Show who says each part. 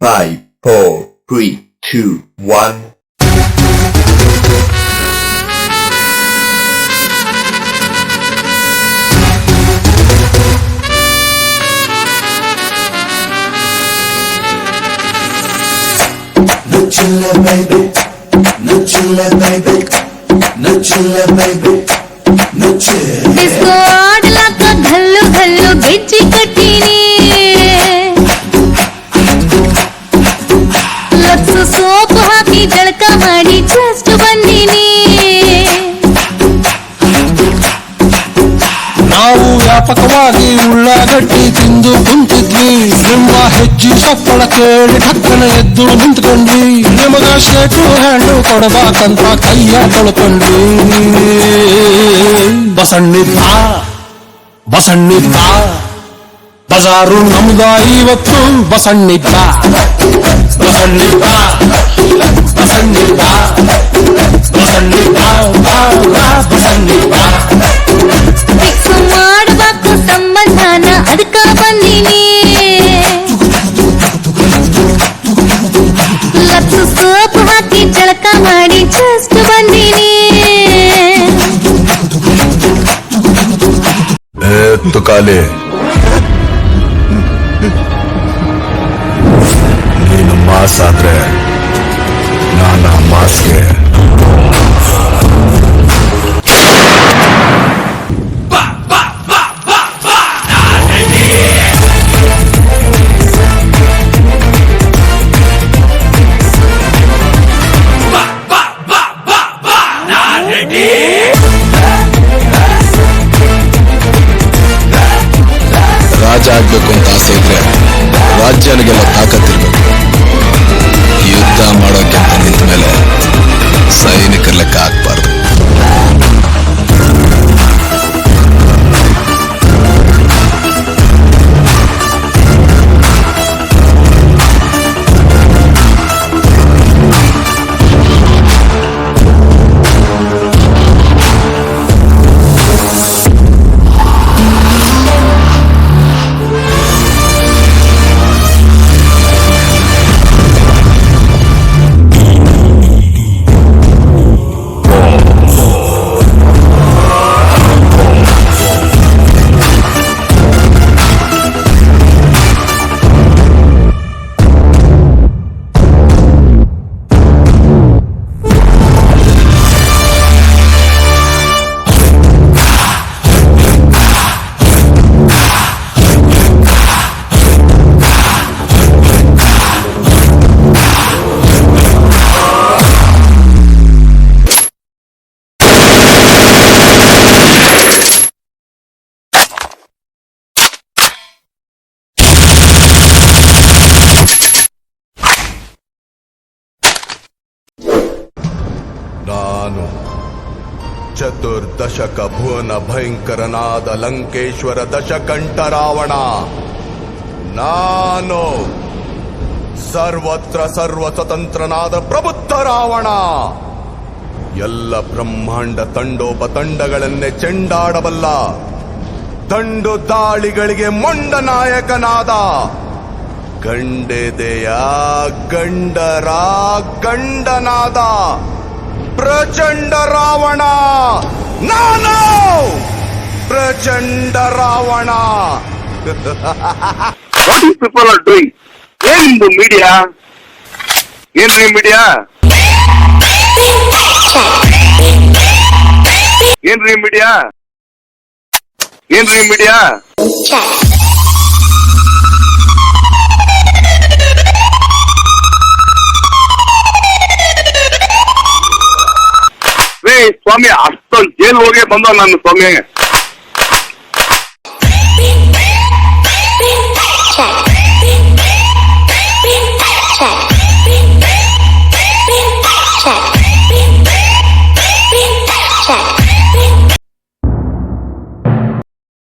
Speaker 1: 5, 4, 3, 2, 1.
Speaker 2: No chilla baby, no chilla baby, no chilla baby, no chilla.
Speaker 3: Disco आडला का घल्लू घल्लू गिज्जी कटीनी लक्सु soap hockey Jalka ಮಾಡಿ just ಬಂದಿನಿ
Speaker 4: ನಾವು ವ್ಯಾಪಕವಾಗಿ ಉಳ್ಳಾಗಡ್ಡಿ ತಿಂದು ಕುಂತಿದ್ವಿ ನಿಮ್ಮ ಹೆಜ್ಜೆ ಸಪ್ಪಳ ಕೇಳಿ ಠಕ್ಕನ ಎದ್ದು ನಿಂತ್ಕೊಂಡ್ವಿ ನಿಮಗ ಶೇಕು ಹ್ಯಾಂಡು ಕೊಡಬೇಕಂತ ಕೈಯ ತೊಳ್ಕೊಂಡ್ವಿ ಬಸಣ್ಣಿದ್ದ ಬಜಾರು ನಮ್ದ ಇವತ್ತು ಬಸಣ್ಣಿದ್ದ
Speaker 3: ಫಿಕ್ಸ್ ಮಾಡಬೇಕು ಸಂಬಂಧನ ಅದಕ್ಕ ಬಂದಿನಿ ಲಕ್ಸು ಸೋಪ್ ಹಾಕಿ ಜಳಕ ಮಾಡಿ ಜಸ್ಟ್ ಬಂದಿನಿ
Speaker 5: ತುಕಾಲೆ ನೀನು ಮಾಸ್ ಆದ್ರೆ ನಾನು ಆ ಮಾಸ್ಗೆ ರಾಜ ಆಗ್ಬೇಕು ಅಂತ ಆಸೆ ಇದ್ರೆ ರಾಜ್ಯನಿಗೆಲ್ಲ ತಾಕತ್ತಿರ್ಬೇಕು. ಯುದ್ಧ ಮಾಡೋಕೆ ಅಂತ ನಿಂತ ಮೇಲೆ ಸೈನಿಕರ ಲೆಕ್ಕ ಆಗ್ಬಾರ್ದು. ನಾನು ಚತುರ್ದಶಕ ಭುವನ ಭಯಂಕರನಾದ ಲಂಕೇಶ್ವರ ದಶಕಂಠ ರಾವಣ. ನಾನು ಸರ್ವತ್ರ ಸರ್ವ ಸ್ವತಂತ್ರನಾದ ಪ್ರಬುದ್ಧ ರಾವಣ. ಎಲ್ಲ ಬ್ರಹ್ಮಾಂಡ ತಂಡೋಪತಂಡಗಳನ್ನೇ ಚೆಂಡಾಡಬಲ್ಲ ದಂಡು ದಾಳಿಗಳಿಗೆ ಮೊಂಡ ನಾಯಕನಾದ ಗಂಡೆದೆಯ ಗಂಡರ ಗಂಡನಾದ ಪ್ರಚಂಡ ರಾವಣ. ನಾನು ಪ್ರಚಂಡ Ravana.
Speaker 6: What you people are doing? ಏನ್ ಮೀಡಿಯಾ? ಏನ್ರಿ ಮೀಡಿಯಾ? ಏನ್ರಿ ಮೀಡಿಯಾ? ಏನ್ರಿ ಮೀಡಿಯಾ? ರೇ ಸ್ವಾಮಿ, ಅಷ್ಟೊಂದು ಜೈಲ್ ಹೋಗಿ ಬಂದ ನಾನು ಸ್ವಾಮಿ.
Speaker 3: check.